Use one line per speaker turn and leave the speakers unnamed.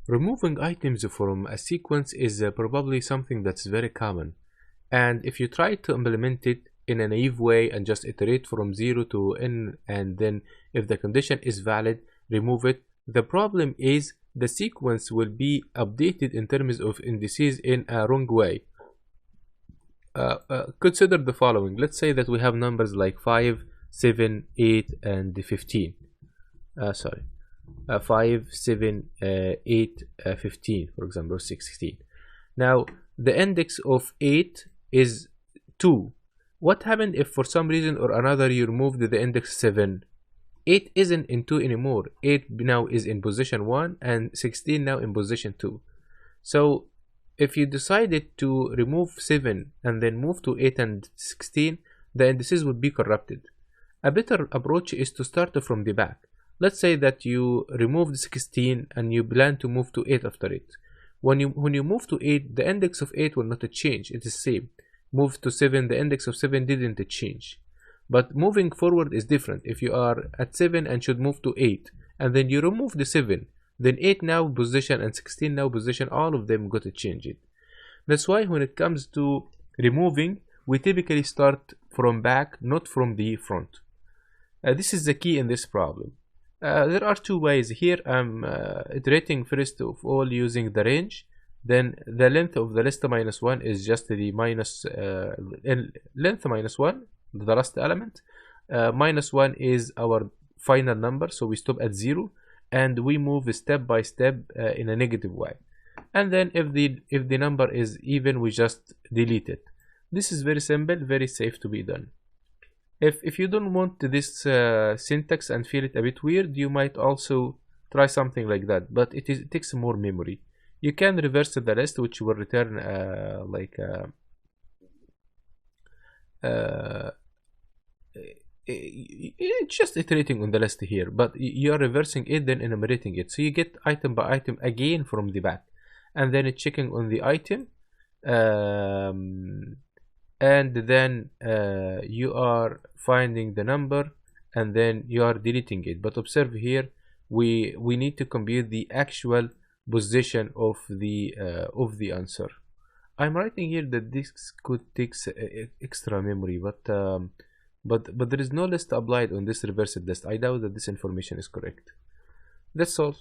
Removing items from a sequence is probably something that's very common, and if you try to implement it in a naive way and just iterate from 0 to n, and then if the condition is valid, remove it, the problem is the sequence will be updated in terms of indices in a wrong way. Consider the following. Let's say that we have numbers like 5, 7, 8, and 15. 5, 7, 8, 15, for example, or 16. Now, the index of 8 is 2. What happened if for some reason or another you removed the index 7? 8 isn't in 2 anymore. 8 now is in position 1 and 16 now in position 2. So if you decided to remove 7 and then move to 8 and 16, the indices would be corrupted. A better approach is to start from the back. Let's say that you removed 16 and you plan to move to 8 after it. When you move to 8, the index of 8 will not change. It is same. Move to 7, the index of 7 didn't change. But moving forward is different. If you are at 7 and should move to 8, and then you remove the 7, then 8 now position and 16 now position, all of them got to change it. That's why when it comes to removing, we typically start from back, not from the front. This is the key in this problem. There are two ways here. I'm iterating first of all using the range. Then the length of the list minus 1 is just the minus length minus 1, the last element. Minus 1 is our final number, so we stop at 0 and we move step by step in a negative way. And then if the number is even, we just delete it. This is very simple, very safe to be done. If you don't want this syntax and feel it a bit weird, you might also try something like that, but it takes more memory. You can reverse the list, which will return it's just iterating on the list here, but you are reversing it, then enumerating it. So you get item by item again from the back, and then checking on the item, and then you are finding the number, and then you are deleting it. But observe here, we need to compute the actual position of the answer. I'm writing here that this could take extra memory, but there is no list applied on this reversed list. I doubt that this information is correct. That's all.